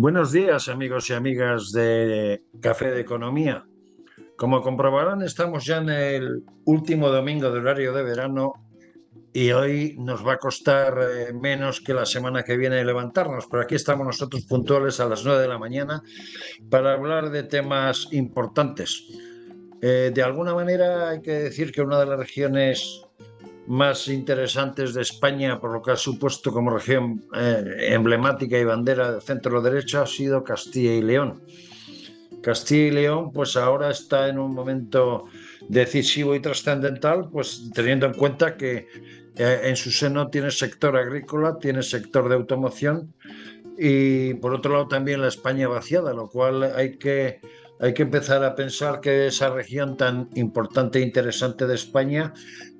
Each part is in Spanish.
Buenos días, amigos y amigas de Café de Economía. Como comprobarán, estamos ya en el último domingo de horario de verano y hoy nos va a costar menos que la semana que viene levantarnos, pero aquí estamos nosotros puntuales a las 9 de la mañana para hablar de temas importantes. De alguna manera hay que decir que una de las regiones más interesantes de España, por lo que ha supuesto como región emblemática y bandera de centro derecha, ha sido Castilla y León. Castilla y León, pues ahora está en un momento decisivo y trascendental, pues teniendo en cuenta que en su seno tiene sector agrícola, tiene sector de automoción y por otro lado también la España vaciada, lo cual hay que empezar a pensar que esa región tan importante e interesante de España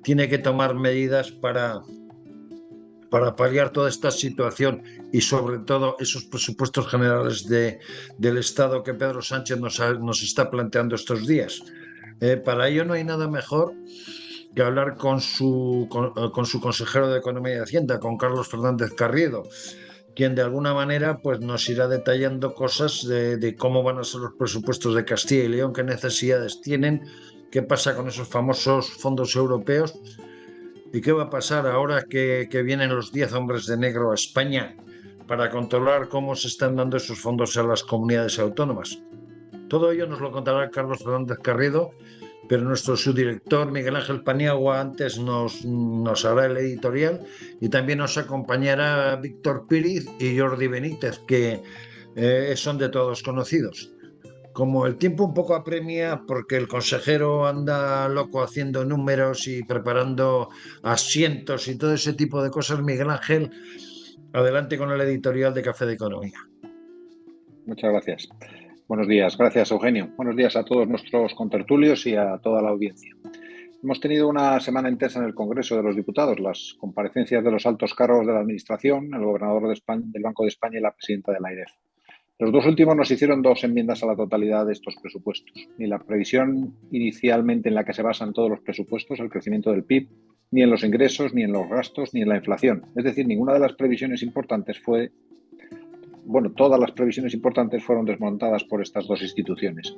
tiene que tomar medidas para paliar toda esta situación y sobre todo esos presupuestos generales del Estado que Pedro Sánchez nos está planteando estos días. Para ello no hay nada mejor que hablar con su consejero de Economía y Hacienda, con Carlos Fernández Carriedo, quien de alguna manera pues, nos irá detallando cosas de cómo van a ser los presupuestos de Castilla y León, qué necesidades tienen, qué pasa con esos famosos fondos europeos y qué va a pasar ahora que vienen los 10 hombres de negro a España para controlar cómo se están dando esos fondos a las comunidades autónomas. Todo ello nos lo contará Carlos Fernández Carriedo, pero nuestro subdirector Miguel Ángel Paniagua antes nos hará el editorial y también nos acompañará Víctor Píriz y Jordi Benítez, que son de todos conocidos. Como el tiempo un poco apremia, porque el consejero anda loco haciendo números y preparando asientos y todo ese tipo de cosas, Miguel Ángel, adelante con el editorial de Café de Economía. Muchas gracias. Buenos días. Gracias, Eugenio. Buenos días a todos nuestros contertulios y a toda la audiencia. Hemos tenido una semana intensa en el Congreso de los Diputados, las comparecencias de los altos cargos de la Administración, el gobernador de España, del Banco de España y la presidenta de la AIREF. Los dos últimos nos hicieron dos enmiendas a la totalidad de estos presupuestos. Ni la previsión inicialmente en la que se basan todos los presupuestos, el crecimiento del PIB, ni en los ingresos, ni en los gastos, ni en la inflación. Es decir, ninguna de las previsiones importantes todas las previsiones importantes fueron desmontadas por estas dos instituciones.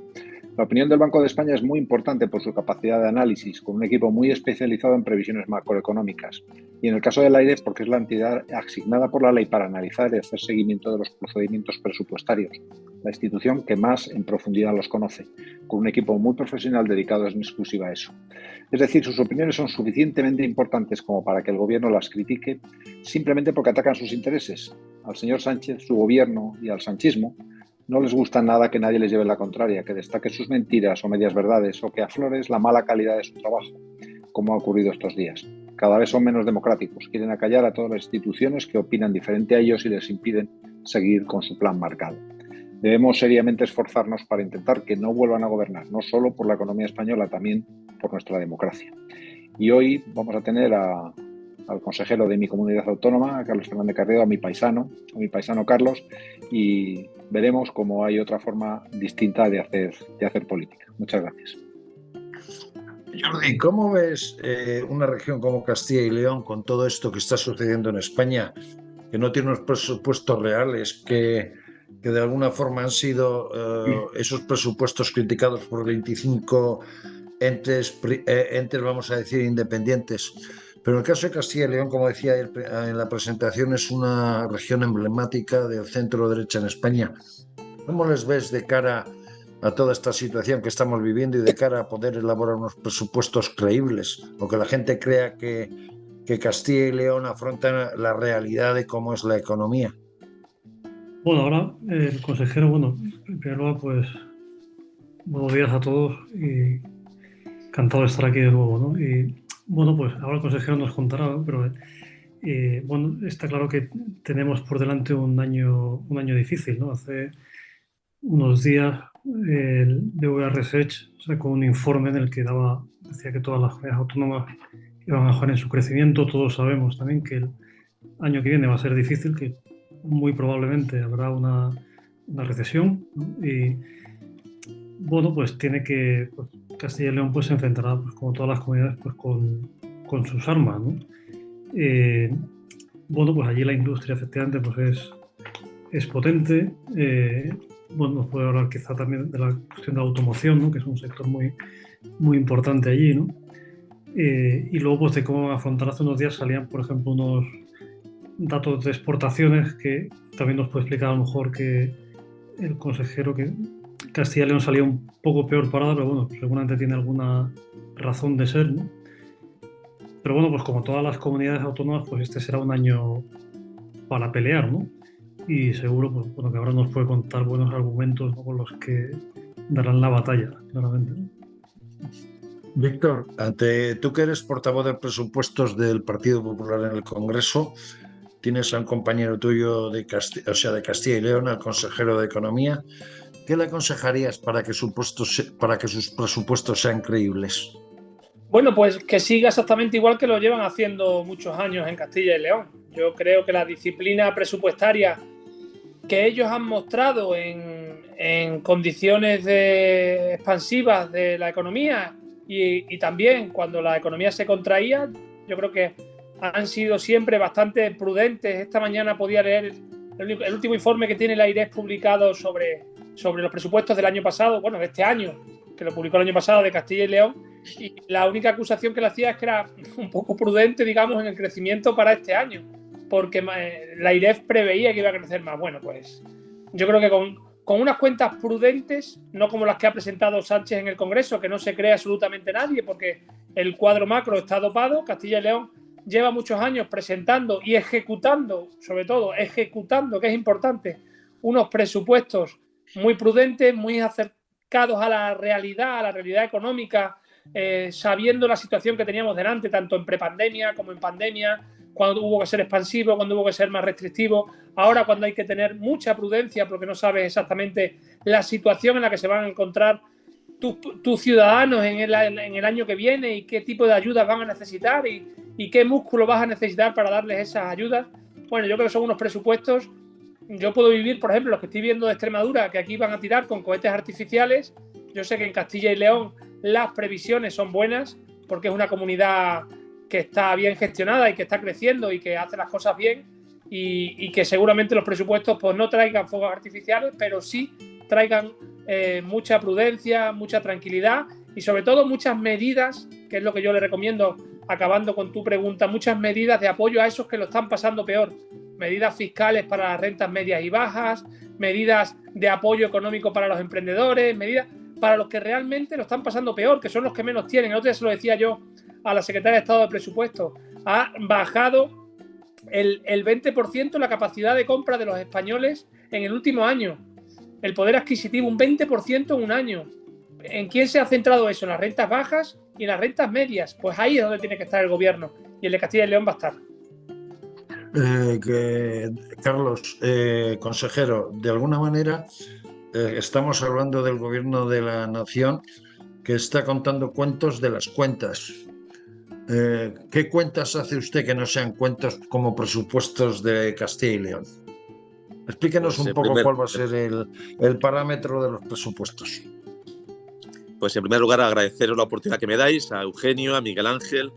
La opinión del Banco de España es muy importante por su capacidad de análisis, con un equipo muy especializado en previsiones macroeconómicas. Y en el caso del AIREF, porque es la entidad asignada por la ley para analizar y hacer seguimiento de los procedimientos presupuestarios, la institución que más en profundidad los conoce, con un equipo muy profesional dedicado en exclusiva a eso. Es decir, sus opiniones son suficientemente importantes como para que el gobierno las critique simplemente porque atacan sus intereses. Al señor Sánchez, su gobierno y al sanchismo no les gusta nada que nadie les lleve la contraria, que destaque sus mentiras o medias verdades o que aflores la mala calidad de su trabajo, como ha ocurrido estos días. Cada vez son menos democráticos, quieren acallar a todas las instituciones que opinan diferente a ellos y les impiden seguir con su plan marcado. Debemos seriamente esforzarnos para intentar que no vuelvan a gobernar, no solo por la economía española, también por nuestra democracia. Y hoy vamos a tener al consejero de mi comunidad autónoma, a Carlos Fernández Carriedo, a mi paisano Carlos, y veremos cómo hay otra forma distinta de hacer política. Muchas gracias. Jordi, ¿cómo ves una región como Castilla y León con todo esto que está sucediendo en España, que no tiene unos presupuestos reales, que de alguna forma han sido esos presupuestos criticados por 25 entes, vamos a decir, independientes? Pero en el caso de Castilla y León, como decía en la presentación, es una región emblemática del centro derecha en España. ¿Cómo les ves de cara a toda esta situación que estamos viviendo y de cara a poder elaborar unos presupuestos creíbles o que la gente crea que Castilla y León afronta la realidad de cómo es la economía? Bueno, ahora el consejero, en primer lugar, pues buenos días a todos y encantado de estar aquí de nuevo, ¿no? Y pues ahora el consejero nos contará, pero está claro que tenemos por delante un año difícil, ¿no? Hace unos días el BVA Research sacó un informe en el que decía que todas las comunidades autónomas iban a bajar en su crecimiento. Todos sabemos también que el año que viene va a ser difícil, que muy probablemente habrá una recesión, ¿no? Y pues Castilla y León pues se enfrentará, pues como todas las comunidades, pues con sus armas, ¿no? Pues allí la industria efectivamente pues es es potente. Bueno, nos puede hablar quizá también de la cuestión de la automoción, ¿no? Que es un sector muy, muy importante allí, ¿no? Y luego, pues, de cómo afrontar. Hace unos días salían, por ejemplo, unos datos de exportaciones que también nos puede explicar a lo mejor que el consejero, que Castilla y León salía un poco peor parada, pero bueno, seguramente tiene alguna razón de ser, ¿no? Pero bueno, pues como todas las comunidades autónomas, pues este será un año para pelear, ¿no? Y seguro, pues, bueno, que ahora nos puede contar buenos argumentos, ¿no?, con los que darán la batalla, claramente, ¿no? Víctor, tú que eres portavoz de presupuestos del Partido Popular en el Congreso, tienes a un compañero tuyo de Castilla y León, al consejero de Economía. ¿Qué le aconsejarías para que sus presupuestos sean creíbles? Bueno, pues que siga exactamente igual que lo llevan haciendo muchos años en Castilla y León. Yo creo que la disciplina presupuestaria que ellos han mostrado en condiciones expansivas de la economía y también cuando la economía se contraía, yo creo que han sido siempre bastante prudentes. Esta mañana podía leer el último informe que tiene la AIRES publicado sobre los presupuestos del año pasado, bueno, de este año, que lo publicó el año pasado, de Castilla y León, y la única acusación que le hacía es que era un poco prudente, digamos, en el crecimiento para este año, porque la AIRES preveía que iba a crecer más. Bueno, pues yo creo que con unas cuentas prudentes, no como las que ha presentado Sánchez en el Congreso, que no se cree absolutamente nadie, porque el cuadro macro está dopado. Castilla y León lleva muchos años presentando y ejecutando, sobre todo ejecutando, que es importante, unos presupuestos muy prudentes, muy acercados a la realidad económica, sabiendo la situación que teníamos delante, tanto en prepandemia como en pandemia, cuando hubo que ser expansivo, cuando hubo que ser más restrictivo, ahora cuando hay que tener mucha prudencia porque no sabes exactamente la situación en la que se van a encontrar tus ciudadanos en el año que viene y qué tipo de ayudas van a necesitar y qué músculo vas a necesitar para darles esas ayudas. Bueno, yo creo que son unos presupuestos. Yo puedo vivir, por ejemplo, los que estoy viendo de Extremadura, que aquí van a tirar con cohetes artificiales. Yo sé que en Castilla y León las previsiones son buenas porque es una comunidad que está bien gestionada y que está creciendo y que hace las cosas bien y que seguramente los presupuestos pues no traigan fuegos artificiales, pero sí traigan mucha prudencia, mucha tranquilidad y sobre todo muchas medidas, que es lo que yo le recomiendo, acabando con tu pregunta, muchas medidas de apoyo a esos que lo están pasando peor. Medidas fiscales para las rentas medias y bajas, medidas de apoyo económico para los emprendedores, medidas para los que realmente lo están pasando peor, que son los que menos tienen. El otro día se lo decía yo a la secretaria de Estado de Presupuesto. Ha bajado el 20% la capacidad de compra de los españoles en el último año. El poder adquisitivo, un 20% en un año. ¿En quién se ha centrado eso? En las rentas bajas y en las rentas medias. Pues ahí es donde tiene que estar el gobierno. Y el de Castilla y León va a estar. Carlos, consejero, de alguna manera estamos hablando del gobierno de la nación que está contando cuentos de las cuentas. ¿Qué cuentas hace usted que no sean cuentos como presupuestos de Castilla y León? Explíquenos Pues un poco cuál va a ser el parámetro de los presupuestos. Pues en primer lugar agradeceros la oportunidad que me dais, a Eugenio, a Miguel Ángel,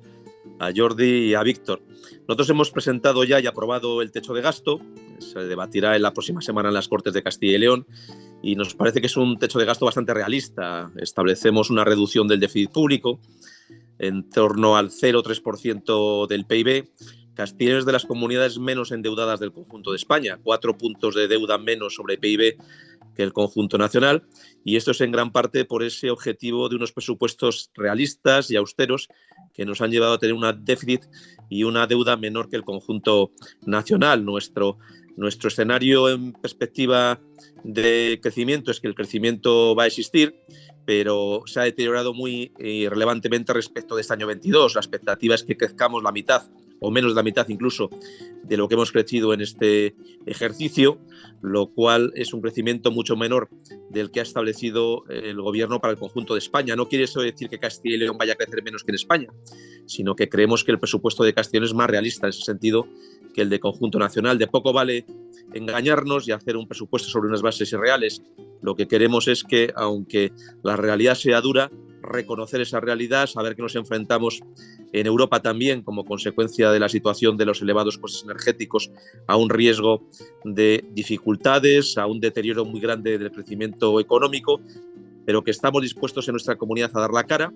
a Jordi y a Víctor. Nosotros hemos presentado ya y aprobado el techo de gasto, se debatirá en la próxima semana en las Cortes de Castilla y León y nos parece que es un techo de gasto bastante realista. Establecemos una reducción del déficit público en torno al 0,3% del PIB. Castilla y León es de las comunidades menos endeudadas del conjunto de España, 4 puntos de deuda menos sobre PIB que el conjunto nacional, y esto es en gran parte por ese objetivo de unos presupuestos realistas y austeros que nos han llevado a tener un déficit y una deuda menor que el conjunto nacional. Nuestro escenario en perspectiva de crecimiento es que el crecimiento va a existir, pero se ha deteriorado muy relevantemente respecto de este año 22. La expectativa es que crezcamos la mitad o menos de la mitad incluso de lo que hemos crecido en este ejercicio, lo cual es un crecimiento mucho menor del que ha establecido el gobierno para el conjunto de España. No quiere eso decir que Castilla y León vaya a crecer menos que en España, sino que creemos que el presupuesto de Castilla y León es más realista en ese sentido que el de conjunto nacional. De poco vale engañarnos y hacer un presupuesto sobre unas bases irreales. Lo que queremos es que, aunque la realidad sea dura, reconocer esa realidad, saber que nos enfrentamos en Europa también, como consecuencia de la situación de los elevados costes energéticos, a un riesgo de dificultades, a un deterioro muy grande del crecimiento económico, pero que estamos dispuestos en nuestra comunidad a dar la cara,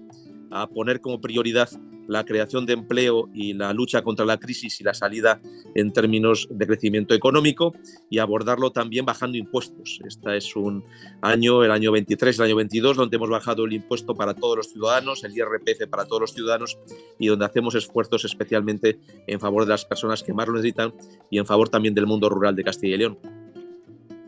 a poner como prioridad la creación de empleo y la lucha contra la crisis y la salida en términos de crecimiento económico, y abordarlo también bajando impuestos. Este es un año, el año 23, el año 22, donde hemos bajado el impuesto para todos los ciudadanos, el IRPF para todos los ciudadanos, y donde hacemos esfuerzos especialmente en favor de las personas que más lo necesitan y en favor también del mundo rural de Castilla y León.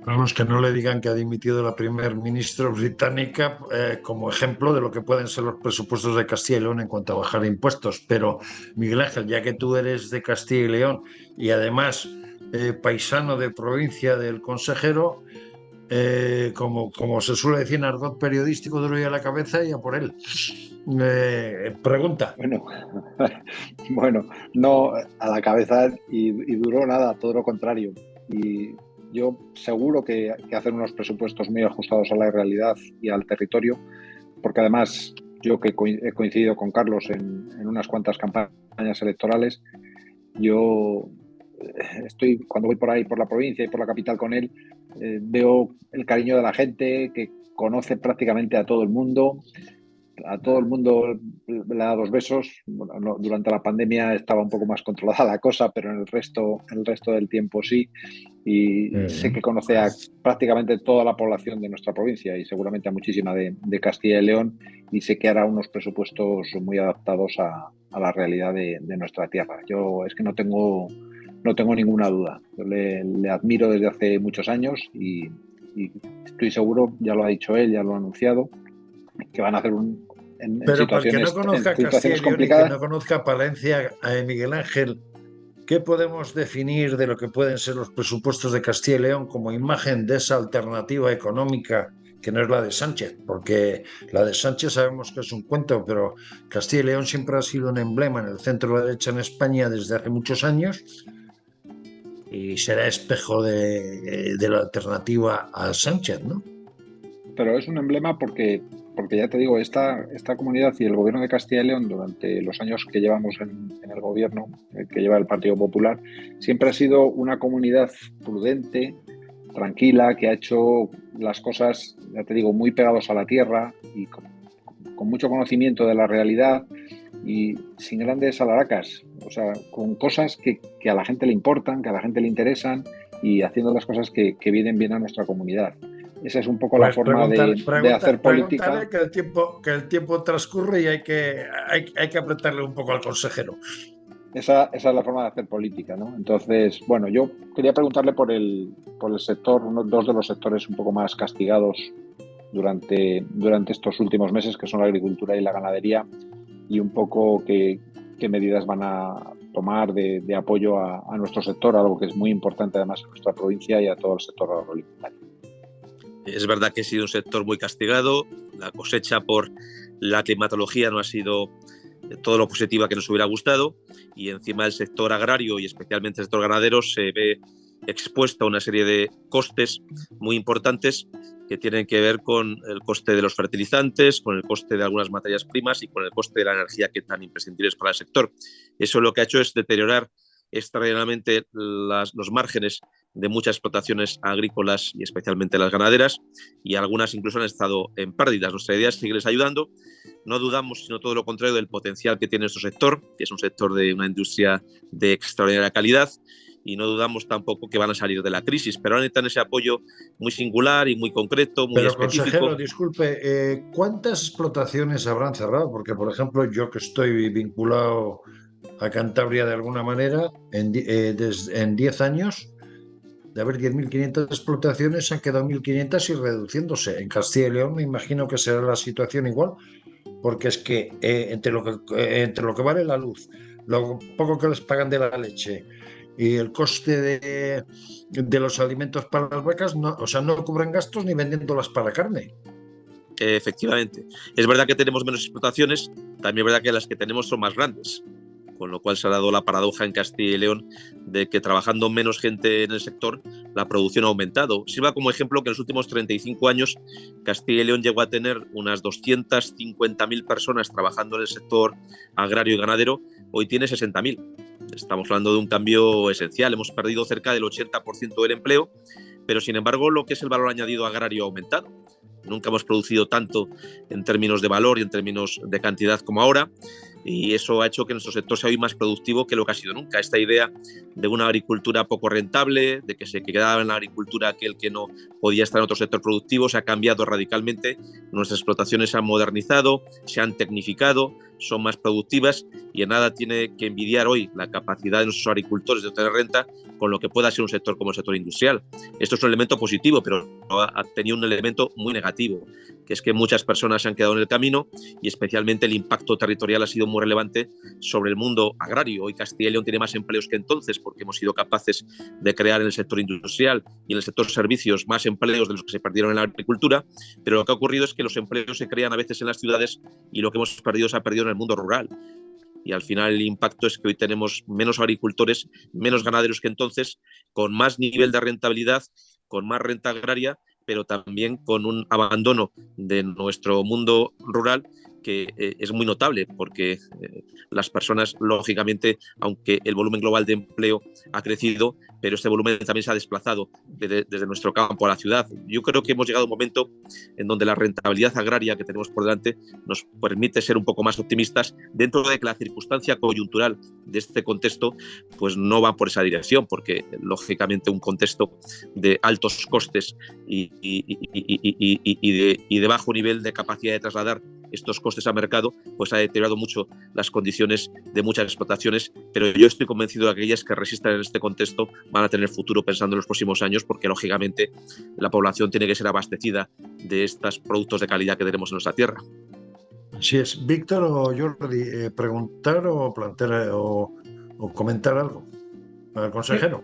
Vamos, que no le digan que ha dimitido la primer ministra británica como ejemplo de lo que pueden ser los presupuestos de Castilla y León en cuanto a bajar impuestos. Pero, Miguel Ángel, ya que tú eres de Castilla y León y además paisano de provincia del consejero, como se suele decir en argot periodístico, duro y a la cabeza y a por él. Pregunta. Bueno, no a la cabeza y duro nada, todo lo contrario. Y yo seguro que hacer unos presupuestos muy ajustados a la realidad y al territorio, porque además yo que he coincidido con Carlos en unas cuantas campañas electorales, yo cuando voy por ahí, por la provincia y por la capital con él, veo el cariño de la gente, que conoce prácticamente a todo el mundo le da 2 besos. Bueno, no, durante la pandemia estaba un poco más controlada la cosa, pero en el resto del tiempo sí. Y sé que conoce a prácticamente toda la población de nuestra provincia y seguramente a muchísima de Castilla y León, y sé que hará unos presupuestos muy adaptados a la realidad de nuestra tierra. Yo es que no tengo ninguna duda. Yo le admiro desde hace muchos años y estoy seguro, ya lo ha dicho él, ya lo ha anunciado, que van a hacer Pero para el que no conozca Castilla y León y que no conozca Palencia, Miguel Ángel, ¿qué podemos definir de lo que pueden ser los presupuestos de Castilla y León como imagen de esa alternativa económica que no es la de Sánchez? Porque la de Sánchez sabemos que es un cuento, pero Castilla y León siempre ha sido un emblema en el centro de la derecha en España desde hace muchos años y será espejo de la alternativa a Sánchez, ¿no? Pero es un emblema porque ya te digo, esta comunidad y el gobierno de Castilla y León, durante los años que llevamos en el gobierno que lleva el Partido Popular, siempre ha sido una comunidad prudente, tranquila, que ha hecho las cosas, ya te digo, muy pegados a la tierra y con mucho conocimiento de la realidad y sin grandes alaracas, o sea, con cosas que a la gente le importan, que a la gente le interesan, y haciendo las cosas que vienen bien a nuestra comunidad. Esa es un poco la forma de hacer política. Que el tiempo transcurre y hay que apretarle un poco al consejero. Esa es la forma de hacer política, ¿no? Entonces, bueno, yo quería preguntarle por el sector, dos de los sectores un poco más castigados durante estos últimos meses, que son la agricultura y la ganadería, y un poco qué medidas van a tomar de apoyo a nuestro sector, algo que es muy importante además en nuestra provincia y a todo el sector agroalimentario. Es verdad que ha sido un sector muy castigado. La cosecha por la climatología no ha sido todo lo positiva que nos hubiera gustado, y encima el sector agrario y especialmente el sector ganadero se ve expuesto a una serie de costes muy importantes que tienen que ver con el coste de los fertilizantes, con el coste de algunas materias primas y con el coste de la energía, que tan imprescindibles para el sector. Eso lo que ha hecho es deteriorar extraordinariamente los márgenes de muchas explotaciones agrícolas y especialmente las ganaderas, y algunas incluso han estado en pérdidas. Nuestra idea es seguirles ayudando. No dudamos, sino todo lo contrario, del potencial que tiene nuestro sector, que es un sector de una industria de extraordinaria calidad, y no dudamos tampoco que van a salir de la crisis, pero necesitan ese apoyo muy singular y muy concreto, muy específico. Consejero, disculpe, ¿cuántas explotaciones habrán cerrado? Porque, por ejemplo, yo que estoy vinculado a Cantabria de alguna manera, en 10 años, de haber 10.500 explotaciones, han quedado 1.500 y reduciéndose. En Castilla y León me imagino que será la situación igual, porque es que entre lo que vale la luz, lo poco que les pagan de la leche y el coste de los alimentos para las vacas, no cubren gastos ni vendiéndolas para carne. Efectivamente. Es verdad que tenemos menos explotaciones, también es verdad que las que tenemos son más grandes. con lo cual se ha dado la paradoja en Castilla y León de que trabajando menos gente en el sector, la producción ha aumentado. Sirva como ejemplo que en los últimos 35 años Castilla y León llegó a tener unas 250.000 personas trabajando en el sector agrario y ganadero, hoy tiene 60.000. Estamos hablando de un cambio esencial, hemos perdido cerca del 80% del empleo, pero sin embargo lo que es el valor añadido agrario ha aumentado. Nunca hemos producido tanto en términos de valor y en términos de cantidad como ahora, y eso ha hecho que nuestro sector sea hoy más productivo que lo que ha sido nunca. Esta idea de una agricultura poco rentable, de que se quedaba en la agricultura aquel que no podía estar en otro sector productivo, se ha cambiado radicalmente. Nuestras explotaciones se han modernizado, se han tecnificado, son más productivas, y en nada tiene que envidiar hoy la capacidad de nuestros agricultores de obtener renta con lo que pueda ser un sector como el sector industrial. Esto es un elemento positivo, pero ha tenido un elemento muy negativo, que es que muchas personas se han quedado en el camino, y especialmente el impacto territorial ha sido muy relevante sobre el mundo agrario. Hoy Castilla y León tiene más empleos que entonces, porque hemos sido capaces de crear en el sector industrial y en el sector servicios más empleos de los que se perdieron en la agricultura, pero lo que ha ocurrido es que los empleos se crean a veces en las ciudades y lo que hemos perdido se ha perdido en el mundo rural. Y al final el impacto es que hoy tenemos menos agricultores, menos ganaderos que entonces, con más nivel de rentabilidad, con más renta agraria, pero también con un abandono de nuestro mundo rural que es muy notable, porque las personas, lógicamente, aunque el volumen global de empleo ha crecido, pero este volumen también se ha desplazado desde nuestro campo a la ciudad. Yo creo que hemos llegado a un momento en donde la rentabilidad agraria que tenemos por delante nos permite ser un poco más optimistas, dentro de que la circunstancia coyuntural de este contexto pues no va por esa dirección, porque lógicamente un contexto de altos costes y de bajo nivel de capacidad de trasladar estos costes a mercado, pues ha deteriorado mucho las condiciones de muchas explotaciones, pero yo estoy convencido de que aquellas que resistan en este contexto van a tener futuro pensando en los próximos años, porque lógicamente la población tiene que ser abastecida de estos productos de calidad que tenemos en nuestra tierra. Así es. Víctor o Jordi, preguntar o plantear o comentar algo al consejero.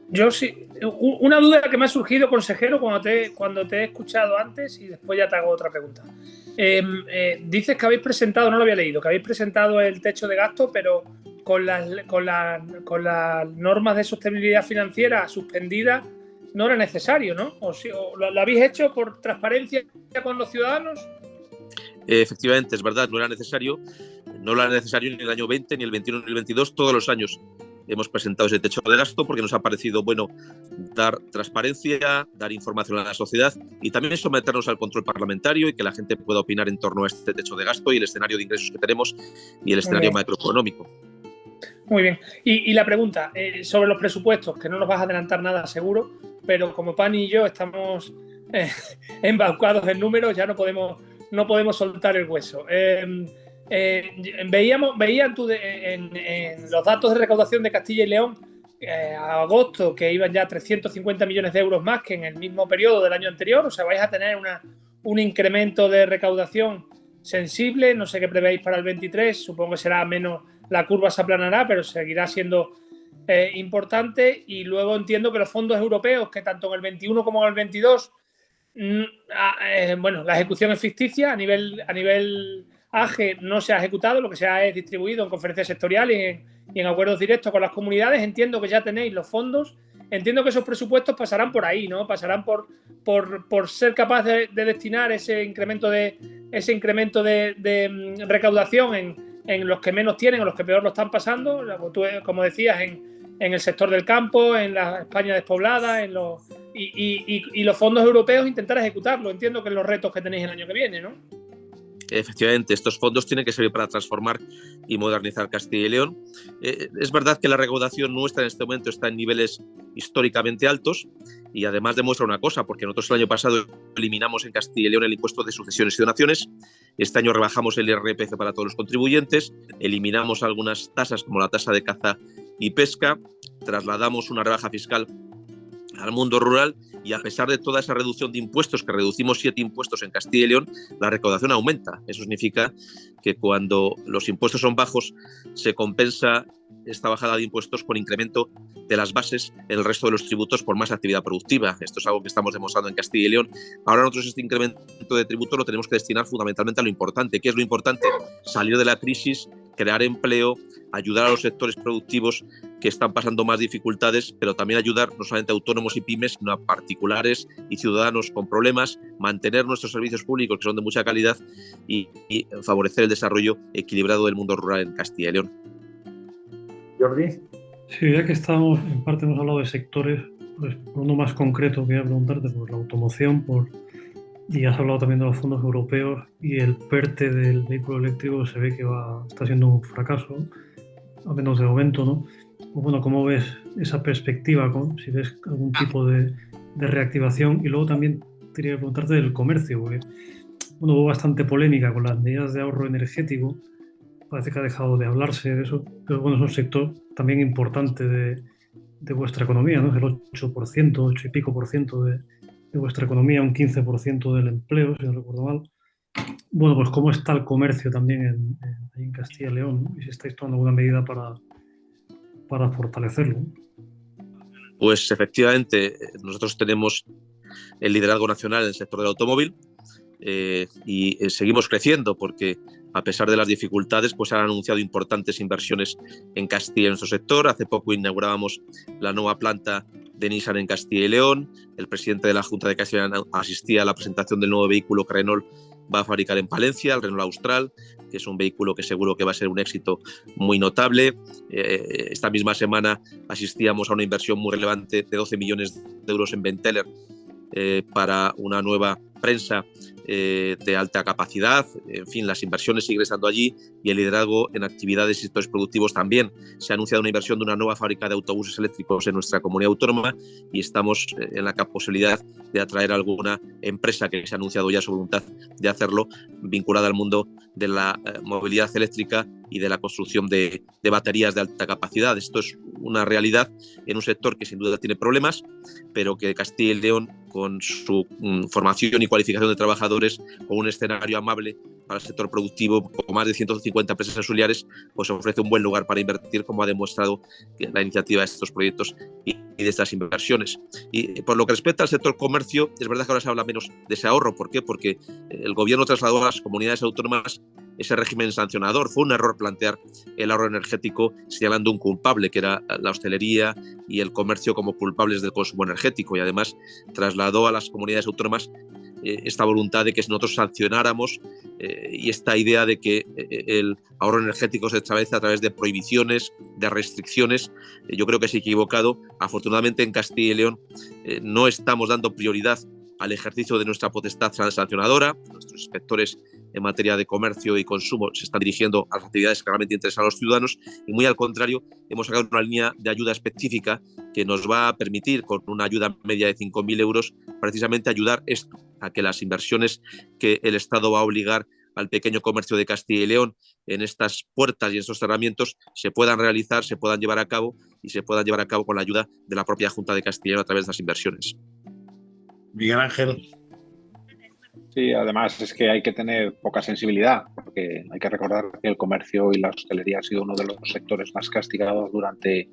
Yo sí, una duda que me ha surgido, consejero, cuando te he escuchado antes, y después ya te hago otra pregunta. Dices que habéis presentado, no lo había leído, que habéis presentado el techo de gasto, pero con las normas de sostenibilidad financiera suspendidas no era necesario, ¿no? ¿O lo habéis hecho por transparencia con los ciudadanos? Efectivamente, es verdad, no era necesario ni el año 20, ni el 21, ni el 22, todos los años hemos presentado ese techo de gasto porque nos ha parecido bueno dar transparencia, dar información a la sociedad y también someternos al control parlamentario y que la gente pueda opinar en torno a este techo de gasto y el escenario de ingresos que tenemos y el escenario macroeconómico. Muy bien. Y la pregunta sobre los presupuestos, que no nos vas a adelantar nada seguro, pero como Pani y yo estamos embaucados en números, ya no podemos soltar el hueso. Veía en los datos de recaudación de Castilla y León a agosto que iban ya 350 millones de euros más que en el mismo periodo del año anterior. O sea, vais a tener un incremento de recaudación sensible. No sé qué prevéis para el 23, supongo que será menos, la curva se aplanará, pero seguirá siendo importante. Y luego entiendo que los fondos europeos, que tanto en el 21 como en el 22, bueno, la ejecución es ficticia a nivel AGE, no se ha ejecutado, lo que se ha distribuido en conferencias sectoriales y en acuerdos directos con las comunidades. Entiendo que ya tenéis los fondos, entiendo que esos presupuestos pasarán por ahí, ¿no? Pasarán por ser capaz de destinar ese incremento de recaudación en los que menos tienen, en los que peor lo están pasando, como decías, en el sector del campo, en la España despoblada, y los fondos europeos intentar ejecutarlo. Entiendo que son los retos que tenéis el año que viene, ¿no? Efectivamente, estos fondos tienen que servir para transformar y modernizar Castilla y León. Es verdad que la recaudación nuestra en este momento está en niveles históricamente altos y además demuestra una cosa, porque nosotros el año pasado eliminamos en Castilla y León el impuesto de sucesiones y donaciones. Este año rebajamos el IRPF para todos los contribuyentes, eliminamos algunas tasas como la tasa de caza y pesca, trasladamos una rebaja fiscal al mundo rural y a pesar de toda esa reducción de impuestos, que reducimos 7 impuestos en Castilla y León, la recaudación aumenta. Eso significa que cuando los impuestos son bajos se compensa esta bajada de impuestos con incremento de las bases en el resto de los tributos por más actividad productiva. Esto es algo que estamos demostrando en Castilla y León. Ahora nosotros este incremento de tributos lo tenemos que destinar fundamentalmente a lo importante. ¿Qué es lo importante? Salir de la crisis crear empleo, ayudar a los sectores productivos que están pasando más dificultades, pero también ayudar no solamente a autónomos y pymes, sino a particulares y ciudadanos con problemas, mantener nuestros servicios públicos que son de mucha calidad y favorecer el desarrollo equilibrado del mundo rural en Castilla y León. Jordi. Sí, ya que estamos, en parte hemos hablado de sectores, pues por uno más concreto quería preguntarte por la automoción, y has hablado también de los fondos europeos y el PERTE del vehículo eléctrico se ve que está siendo un fracaso, al menos de momento, ¿no? Pues bueno, ¿cómo ves esa perspectiva? Si ves algún tipo de reactivación. Y luego también quería preguntarte del comercio, porque bueno, hubo bastante polémica con las medidas de ahorro energético. Parece que ha dejado de hablarse de eso, pero bueno, es un sector también importante de vuestra economía, ¿no? Es el 8%, 8 y pico por ciento de vuestra economía, un 15% del empleo, si no recuerdo mal. Bueno, pues ¿cómo está el comercio también en Castilla y León, ¿no? Y si estáis tomando alguna medida para fortalecerlo, ¿no? Pues efectivamente, nosotros tenemos el liderazgo nacional en el sector del automóvil y seguimos creciendo porque a pesar de las dificultades, pues han anunciado importantes inversiones en Castilla en nuestro sector. Hace poco inaugurábamos la nueva planta de Nissan en Castilla y León. El presidente de la Junta de Castilla y León asistía a la presentación del nuevo vehículo que Renault va a fabricar en Palencia, el Renault Austral, que es un vehículo que seguro que va a ser un éxito muy notable. Esta misma semana asistíamos a una inversión muy relevante de 12 millones de euros en Benteler para una nueva prensa de alta capacidad. En fin, las inversiones siguen estando allí y el liderazgo en actividades y sectores productivos también. Se ha anunciado una inversión de una nueva fábrica de autobuses eléctricos en nuestra comunidad autónoma y estamos en la posibilidad de atraer a alguna empresa que se ha anunciado ya su voluntad de hacerlo, vinculada al mundo de la movilidad eléctrica y de la construcción de baterías de alta capacidad. Esto es una realidad en un sector que sin duda tiene problemas, pero que Castilla y León, con su formación y cualificación de trabajadores, con un escenario amable para el sector productivo, con más de 150 empresas auxiliares, pues ofrece un buen lugar para invertir, como ha demostrado la iniciativa de estos proyectos y de estas inversiones. Y por lo que respecta al sector comercio, es verdad que ahora se habla menos de ese ahorro. ¿Por qué? Porque el gobierno trasladó a las comunidades autónomas ese régimen sancionador. Fue un error plantear el ahorro energético señalando un culpable, que era la hostelería y el comercio, como culpables del consumo energético, y además trasladó a las comunidades autónomas esta voluntad de que nosotros sancionáramos y esta idea de que el ahorro energético se establece a través de prohibiciones, de restricciones. Yo creo que es equivocado. Afortunadamente en Castilla y León no estamos dando prioridad al ejercicio de nuestra potestad sancionadora. Nuestros inspectores en materia de comercio y consumo se están dirigiendo a las actividades que realmente interesan a los ciudadanos y muy al contrario, hemos sacado una línea de ayuda específica que nos va a permitir, con una ayuda media de 5.000 euros, precisamente ayudar esto, a que las inversiones que el Estado va a obligar al pequeño comercio de Castilla y León en estas puertas y en estos cerramientos se puedan realizar, se puedan llevar a cabo y se puedan llevar a cabo con la ayuda de la propia Junta de Castilla y León a través de las inversiones. Miguel Ángel. Sí, además es que hay que tener poca sensibilidad, porque hay que recordar que el comercio y la hostelería ha sido uno de los sectores más castigados durante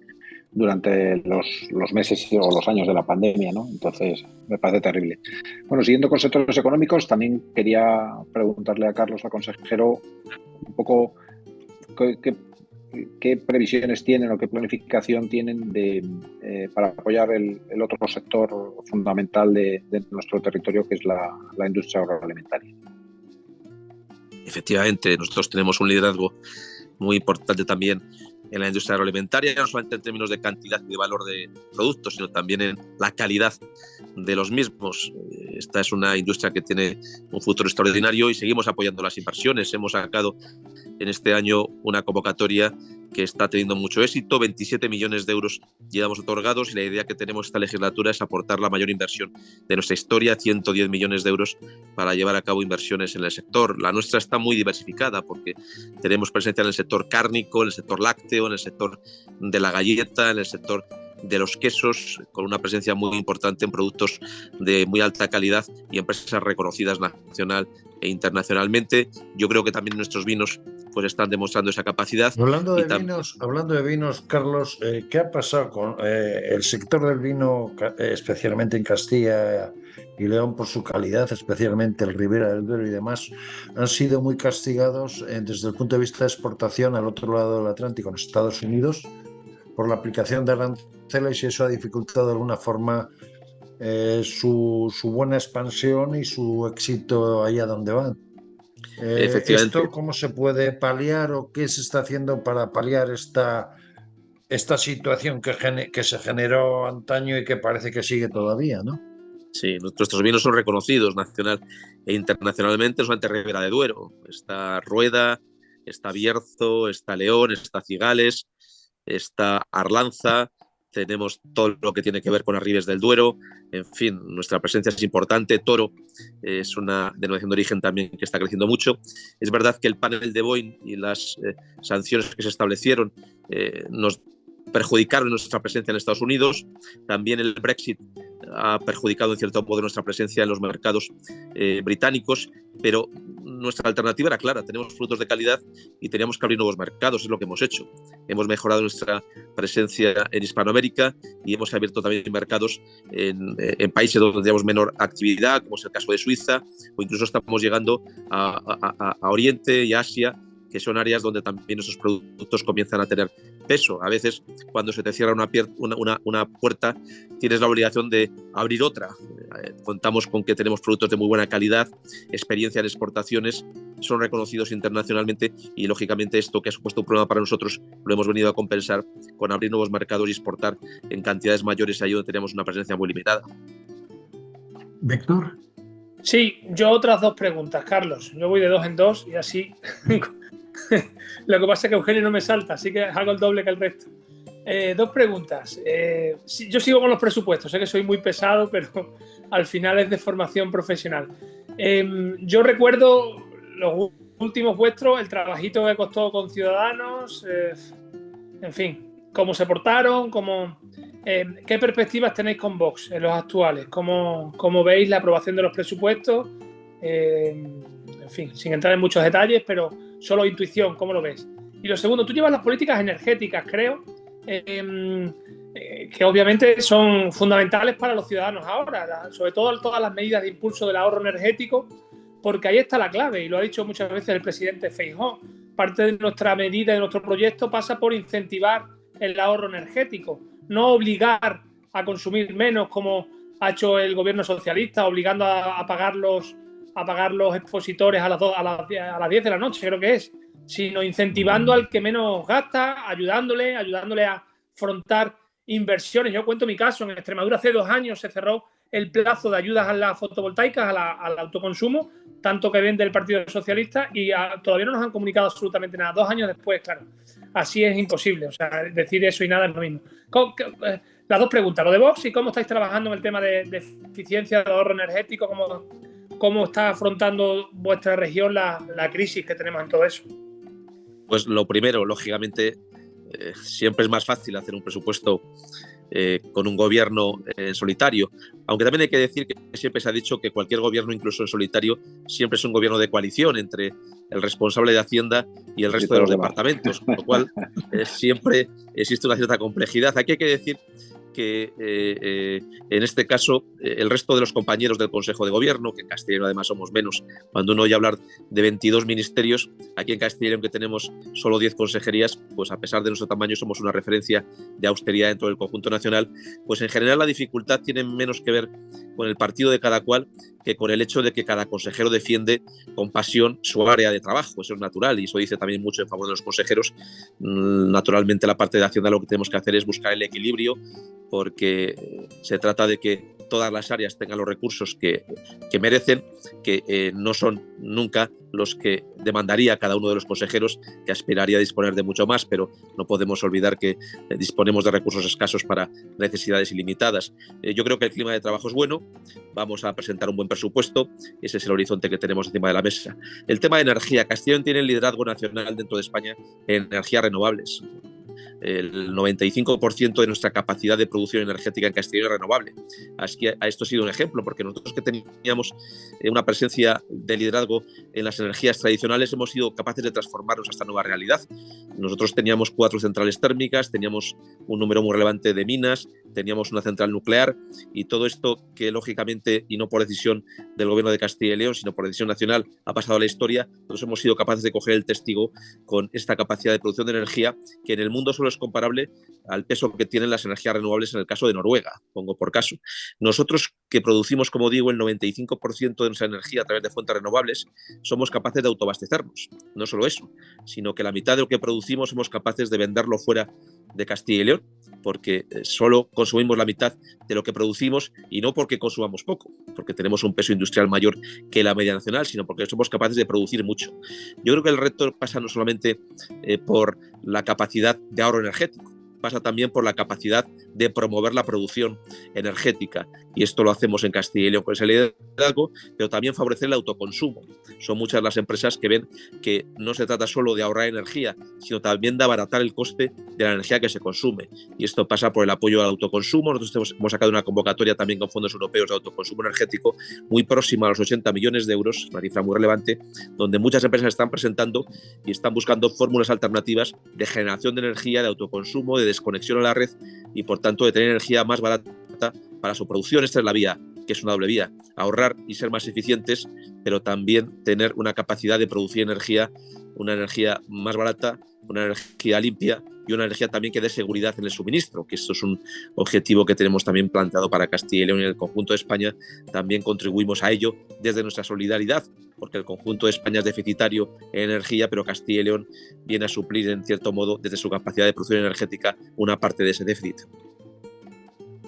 los meses o los años de la pandemia, ¿no? Entonces, me parece terrible. Bueno, siguiendo con sectores económicos, también quería preguntarle a Carlos, al consejero, un poco qué previsiones tienen o qué planificación tienen para apoyar el otro sector fundamental de nuestro territorio, que es la industria agroalimentaria. Efectivamente, nosotros tenemos un liderazgo muy importante también en la industria agroalimentaria, no solamente en términos de cantidad y de valor de productos, sino también en la calidad de los mismos. Esta es una industria que tiene un futuro extraordinario y seguimos apoyando las inversiones. Hemos sacado en este año una convocatoria que está teniendo mucho éxito, 27 millones de euros llevamos otorgados y la idea que tenemos esta legislatura es aportar la mayor inversión de nuestra historia, 110 millones de euros para llevar a cabo inversiones en el sector. La nuestra está muy diversificada porque tenemos presencia en el sector cárnico, en el sector lácteo, en el sector de la galleta, en el sector de los quesos, con una presencia muy importante en productos de muy alta calidad y empresas reconocidas nacional e internacionalmente. Yo creo que también nuestros vinos pues están demostrando esa capacidad. Hablando de vinos, Carlos, ¿qué ha pasado con el sector del vino, especialmente en Castilla y León, por su calidad, especialmente el Ribera del Duero y demás, han sido muy castigados desde el punto de vista de exportación al otro lado del Atlántico, en Estados Unidos, por la aplicación de aranceles, y eso ha dificultado de alguna forma su buena expansión y su éxito allá donde van. Efectivamente. ¿Esto cómo se puede paliar o qué se está haciendo para paliar esta situación que se generó antaño y que parece que sigue todavía, ¿no? Sí, nuestros vinos son reconocidos nacional e internacionalmente, no solamente Ribera de Duero. Está Rueda, está Bierzo, está León, está Cigales, está Arlanza, tenemos todo lo que tiene que ver con las Ribes del Duero. En fin, nuestra presencia es importante. Toro es una denominación de origen también que está creciendo mucho. Es verdad que el panel de Boeing y las sanciones que se establecieron nos perjudicaron nuestra presencia en Estados Unidos. También el Brexit ha perjudicado en cierto modo nuestra presencia en los mercados británicos, pero nuestra alternativa era clara: tenemos frutos de calidad y teníamos que abrir nuevos mercados. Es lo que hemos hecho. Hemos mejorado nuestra presencia en Hispanoamérica y hemos abierto también mercados en países donde tenemos menor actividad, como es el caso de Suiza, o incluso estamos llegando a Oriente y Asia, que son áreas donde también nuestros productos comienzan a tener peso. A veces, cuando se te cierra una puerta, tienes la obligación de abrir otra. Contamos con que tenemos productos de muy buena calidad, experiencia en exportaciones, son reconocidos internacionalmente y, lógicamente, esto que ha supuesto un problema para nosotros lo hemos venido a compensar con abrir nuevos mercados y exportar en cantidades mayores ahí donde teníamos una presencia muy limitada. Víctor. Sí, yo otras dos preguntas, Carlos. Yo voy de 2 en 2 y así... Lo que pasa es que Eugenio no me salta, así que hago el doble que el resto. 2 preguntas. Yo sigo con los presupuestos, sé que soy muy pesado, pero al final es de formación profesional. Yo recuerdo los últimos vuestros, el trabajito que costó con Ciudadanos, en fin, cómo se portaron, qué perspectivas tenéis con Vox en los actuales, cómo veis la aprobación de los presupuestos, en fin, sin entrar en muchos detalles, pero solo intuición, ¿cómo lo ves? Y lo segundo, tú llevas las políticas energéticas, creo, que obviamente son fundamentales para los ciudadanos ahora, sobre todo todas las medidas de impulso del ahorro energético, porque ahí está la clave, y lo ha dicho muchas veces el presidente Feijóo. Parte de nuestra medida, de nuestro proyecto, pasa por incentivar el ahorro energético, no obligar a consumir menos como ha hecho el gobierno socialista, obligando a pagar los expositores a las 10 de la noche, creo que es, sino incentivando al que menos gasta, ayudándole a afrontar inversiones. Yo cuento mi caso: en Extremadura hace 2 años se cerró el plazo de ayudas a las fotovoltaicas, al autoconsumo, tanto que vende el Partido Socialista, y todavía no nos han comunicado absolutamente nada. 2 años después, claro, así es imposible. O sea, decir eso y nada es lo mismo. Las 2 preguntas, lo de Vox y cómo estáis trabajando en el tema de eficiencia, de ahorro energético, cómo está afrontando vuestra región la crisis que tenemos en todo eso. Pues lo primero, lógicamente, siempre es más fácil hacer un presupuesto con un gobierno en solitario, aunque también hay que decir que siempre se ha dicho que cualquier gobierno, incluso en solitario, siempre es un gobierno de coalición entre el responsable de Hacienda y el resto de los departamentos, con lo cual siempre existe una cierta complejidad. Aquí hay que decir que en este caso el resto de los compañeros del Consejo de Gobierno, que en Castilla además somos menos, cuando uno oye hablar de 22 ministerios, aquí en Castilla, aunque tenemos solo 10 consejerías, pues a pesar de nuestro tamaño somos una referencia de austeridad dentro del conjunto nacional. Pues en general la dificultad tiene menos que ver con el partido de cada cual que con el hecho de que cada consejero defiende con pasión su área de trabajo. Eso es natural y eso dice también mucho en favor de los consejeros. Naturalmente, la parte de Hacienda lo que tenemos que hacer es buscar el equilibrio, porque se trata de que todas las áreas tengan los recursos que merecen, que no son nunca los que demandaría cada uno de los consejeros, que aspiraría a disponer de mucho más, pero no podemos olvidar que disponemos de recursos escasos para necesidades ilimitadas. Yo creo que el clima de trabajo es bueno, vamos a presentar un buen presupuesto, ese es el horizonte que tenemos encima de la mesa. El tema de energía, Castilla tiene el liderazgo nacional dentro de España en energías renovables. el 95% de nuestra capacidad de producción energética en Castilla y León es renovable. Así que esto ha sido un ejemplo, porque nosotros que teníamos una presencia de liderazgo en las energías tradicionales hemos sido capaces de transformarnos a esta nueva realidad. Nosotros teníamos 4 centrales térmicas, teníamos un número muy relevante de minas, teníamos una central nuclear, y todo esto que lógicamente, y no por decisión del gobierno de Castilla y León, sino por decisión nacional, ha pasado a la historia. Nosotros hemos sido capaces de coger el testigo con esta capacidad de producción de energía que en el mundo solo es comparable al peso que tienen las energías renovables en el caso de Noruega, pongo por caso. Nosotros, que producimos, como digo, el 95% de nuestra energía a través de fuentes renovables, somos capaces de autoabastecernos. No solo eso, sino que la mitad de lo que producimos somos capaces de venderlo fuera de Castilla y León, porque solo consumimos la mitad de lo que producimos, y no porque consumamos poco, porque tenemos un peso industrial mayor que la media nacional, sino porque somos capaces de producir mucho. Yo creo que el reto pasa no solamente por la capacidad de ahorro energético, pasa también por la capacidad de promover la producción energética, y esto lo hacemos en Castilla y León con ese liderazgo, pero también favorecer el autoconsumo. Son muchas las empresas que ven que no se trata solo de ahorrar energía, sino también de abaratar el coste de la energía que se consume, y esto pasa por el apoyo al autoconsumo. Nosotros hemos sacado una convocatoria también con fondos europeos de autoconsumo energético muy próxima a los 80 millones de euros, una cifra muy relevante, donde muchas empresas están presentando y están buscando fórmulas alternativas de generación de energía, de autoconsumo, de desconexión a la red, y por tanto de tener energía más barata para su producción. Esta es la vía, que es una doble vía: ahorrar y ser más eficientes, pero también tener una capacidad de producir energía, una energía más barata, una energía limpia, y una energía también que dé seguridad en el suministro, que esto es un objetivo que tenemos también planteado para Castilla y León, y en el conjunto de España también contribuimos a ello desde nuestra solidaridad, porque el conjunto de España es deficitario en energía, pero Castilla y León viene a suplir, en cierto modo, desde su capacidad de producción energética, una parte de ese déficit.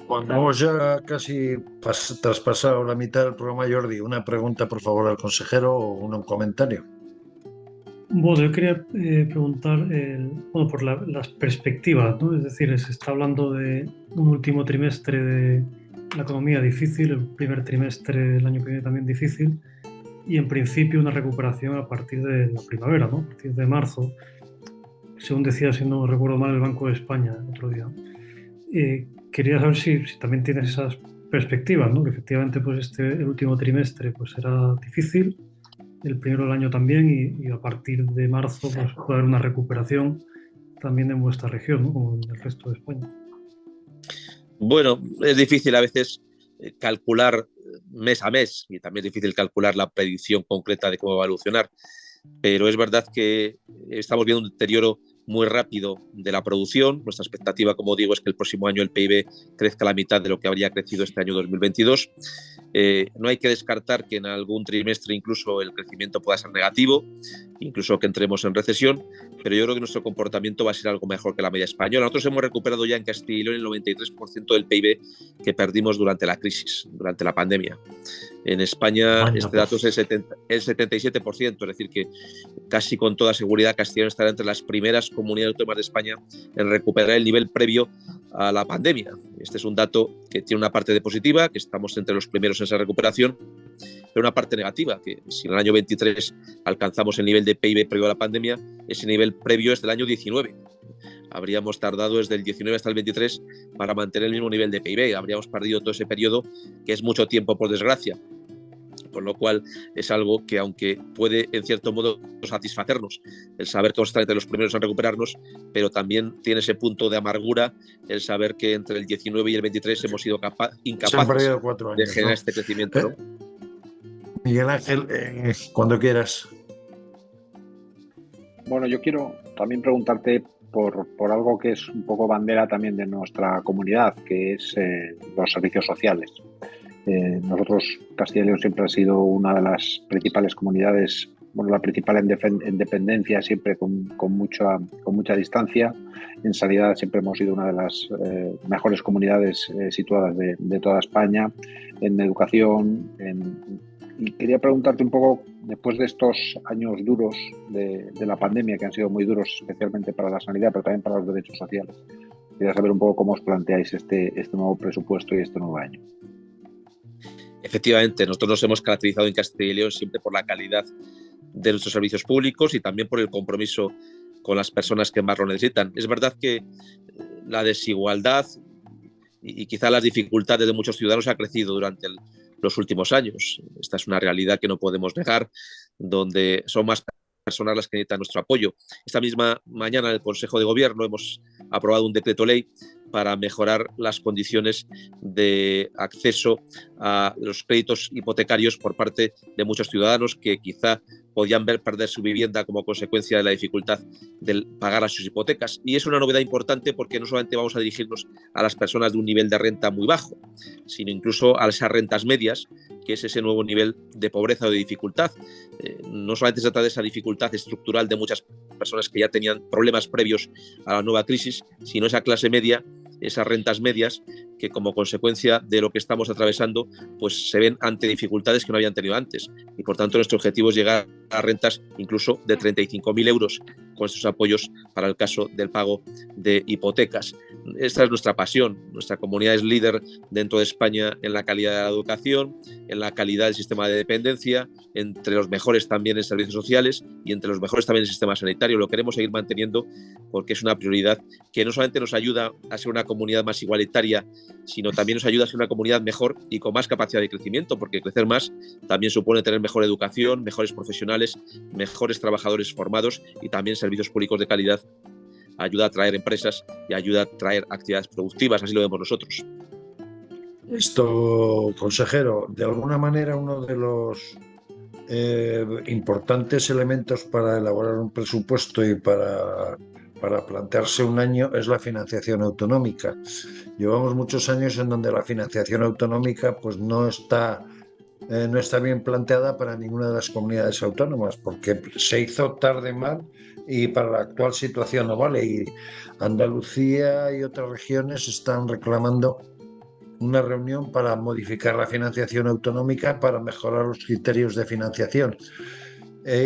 Cuando hemos ya casi traspasado la mitad del programa, Jordi, una pregunta, por favor, al consejero, o un comentario. Bueno, yo quería preguntar por las perspectivas, ¿no? Es decir, se está hablando de un último trimestre de la economía difícil, el primer trimestre del año que viene también difícil, y en principio una recuperación a partir de la primavera, ¿no? A partir de marzo, según decía, si no recuerdo mal, el Banco de España el otro día. Quería saber si también tienes esas perspectivas, ¿no? Que efectivamente pues el último trimestre pues será difícil, el primero del año también, y a partir de marzo pues puede haber una recuperación también en vuestra región, ¿no? Como en el resto de España. Bueno, es difícil a veces calcular mes a mes, y también es difícil calcular la predicción concreta de cómo va a evolucionar, pero es verdad que estamos viendo un deterioro muy rápido de la producción. Nuestra expectativa, como digo, es que el próximo año el PIB crezca a la mitad de lo que habría crecido este año 2022. No hay que descartar que en algún trimestre incluso el crecimiento pueda ser negativo, incluso que entremos en recesión, pero yo creo que nuestro comportamiento va a ser algo mejor que la media española. Nosotros hemos recuperado ya en Castilla y León el 93% del PIB que perdimos durante la crisis, durante la pandemia. En España este dato es el 77%, es decir, que casi con toda seguridad Castilla y León estará entre las primeras comunidades autónomas de España en recuperar el nivel previo a la pandemia. Este es un dato que tiene una parte de positiva, que estamos entre los primeros en esa recuperación, pero una parte negativa, que si en el año 23 alcanzamos el nivel de PIB previo a la pandemia, ese nivel previo es del año 19. Habríamos tardado desde el 19 hasta el 23 para mantener el mismo nivel de PIB. Habríamos perdido todo ese periodo, que es mucho tiempo, por desgracia. Con lo cual es algo que, aunque puede en cierto modo satisfacernos el saber que vamos a estar entre los primeros en recuperarnos, pero también tiene ese punto de amargura el saber que entre el 19 y el 23 hemos sido incapaces 4 años, de generar, ¿no?, este crecimiento, ¿no? Miguel Ángel, cuando quieras. Bueno, yo quiero también preguntarte por algo que es un poco bandera también de nuestra comunidad, que es los servicios sociales. Nosotros, Castilla y León, siempre ha sido una de las principales comunidades, bueno, la principal en dependencia, siempre con mucha distancia. En sanidad siempre hemos sido una de las mejores comunidades situadas de toda España. En educación, y quería preguntarte un poco, después de estos años duros de la pandemia, que han sido muy duros, especialmente para la sanidad, pero también para los derechos sociales, quería saber un poco cómo os planteáis este nuevo presupuesto y este nuevo año. Efectivamente, nosotros nos hemos caracterizado en Castilla y León siempre por la calidad de nuestros servicios públicos y también por el compromiso con las personas que más lo necesitan. Es verdad que la desigualdad y quizá las dificultades de muchos ciudadanos ha crecido durante los últimos años. Esta es una realidad que no podemos negar, donde son más personas las que necesitan nuestro apoyo. Esta misma mañana en el Consejo de Gobierno hemos aprobado un decreto ley para mejorar las condiciones de acceso a los créditos hipotecarios por parte de muchos ciudadanos que quizá podían ver perder su vivienda como consecuencia de la dificultad de pagar a sus hipotecas. Y es una novedad importante porque no solamente vamos a dirigirnos a las personas de un nivel de renta muy bajo, sino incluso a esas rentas medias, que es ese nuevo nivel de pobreza o de dificultad. No solamente se trata de esa dificultad estructural de muchas personas que ya tenían problemas previos a la nueva crisis, sino esa clase media, esas rentas medias que como consecuencia de lo que estamos atravesando pues se ven ante dificultades que no habían tenido antes y por tanto nuestro objetivo es llegar a rentas incluso de 35.000 euros con estos apoyos para el caso del pago de hipotecas. Esta es nuestra pasión. Nuestra comunidad es líder dentro de España en la calidad de la educación, en la calidad del sistema de dependencia, entre los mejores también en servicios sociales y entre los mejores también en el sistema sanitario. Lo queremos seguir manteniendo porque es una prioridad que no solamente nos ayuda a ser una comunidad más igualitaria, sino también nos ayuda a ser una comunidad mejor y con más capacidad de crecimiento, porque crecer más también supone tener mejor educación, mejores profesionales, mejores trabajadores formados y también servicios públicos de calidad. Ayuda a traer empresas y ayuda a traer actividades productivas, así lo vemos nosotros. Esto, consejero, de alguna manera uno de los importantes elementos para elaborar un presupuesto y para plantearse un año es la financiación autonómica. Llevamos muchos años en donde la financiación autonómica pues no está bien planteada para ninguna de las comunidades autónomas, porque se hizo tarde, mal, y para la actual situación no vale. Y Andalucía y otras regiones están reclamando una reunión para modificar la financiación autonómica para mejorar los criterios de financiación.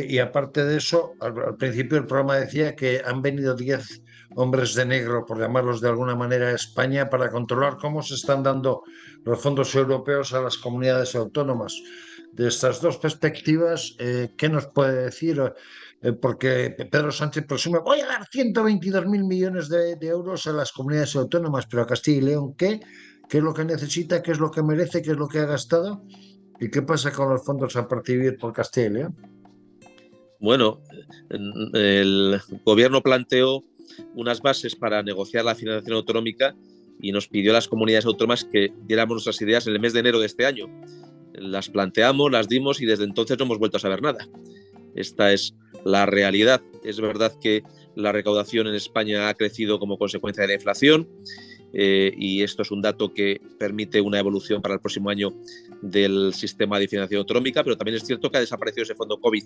Y aparte de eso, al principio el programa decía que han venido 10 hombres de negro, por llamarlos de alguna manera, a España para controlar cómo se están dando los fondos europeos a las comunidades autónomas. De estas dos perspectivas, ¿qué nos puede decir? Porque Pedro Sánchez presume, voy a dar 122.000 millones de euros a las comunidades autónomas, pero a Castilla y León, ¿qué? ¿Qué es lo que necesita? ¿Qué es lo que merece? ¿Qué es lo que ha gastado? ¿Y qué pasa con los fondos a percibir por Castilla y León? Bueno, el gobierno planteó unas bases para negociar la financiación autonómica y nos pidió a las comunidades autónomas que diéramos nuestras ideas en el mes de enero de este año. Las planteamos, las dimos y desde entonces no hemos vuelto a saber nada. Esta es la realidad. Es verdad que la recaudación en España ha crecido como consecuencia de la inflación y esto es un dato que permite una evolución para el próximo año del sistema de financiación autonómica, pero también es cierto que ha desaparecido ese fondo COVID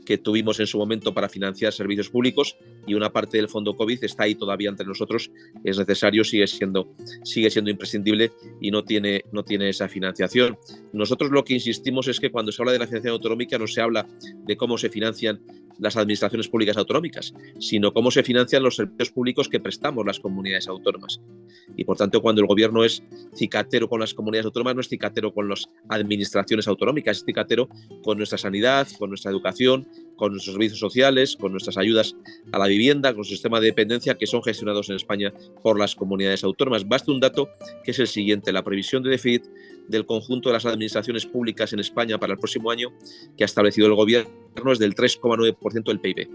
que tuvimos en su momento para financiar servicios públicos y una parte del fondo COVID está ahí todavía entre nosotros, es necesario, sigue siendo imprescindible y no tiene esa financiación. Nosotros lo que insistimos es que cuando se habla de la financiación autonómica no se habla de cómo se financian las administraciones públicas autonómicas, sino cómo se financian los servicios públicos que prestamos las comunidades autónomas. Y por tanto, cuando el gobierno es cicatero con las comunidades autónomas, no es cicatero con las administraciones autonómicas, es cicatero con nuestra sanidad, con nuestra educación, con nuestros servicios sociales, con nuestras ayudas a la vivienda, con nuestro sistema de dependencia que son gestionados en España por las comunidades autónomas. Basta un dato que es el siguiente: la previsión de déficit del conjunto de las administraciones públicas en España para el próximo año que ha establecido el gobierno es del 3,9% del PIB.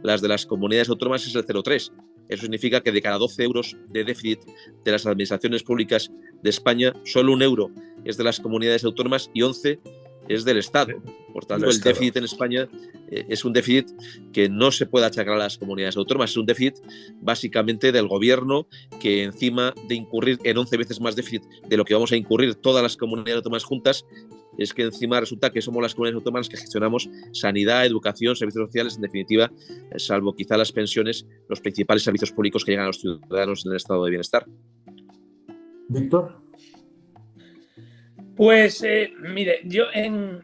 Las de las comunidades autónomas es el 0,3%. Eso significa que de cada 12 euros de déficit de las administraciones públicas de España, solo 1 euro es de las comunidades autónomas y 11 es del Estado. Por tanto, el déficit en España es un déficit que no se puede achacar a las comunidades autónomas. Es un déficit básicamente del gobierno que, encima de incurrir en 11 veces más déficit de lo que vamos a incurrir todas las comunidades autónomas juntas, es que encima resulta que somos las comunidades autónomas que gestionamos sanidad, educación, servicios sociales, en definitiva, salvo quizá las pensiones, los principales servicios públicos que llegan a los ciudadanos en el estado de bienestar. Víctor. Pues mire, yo en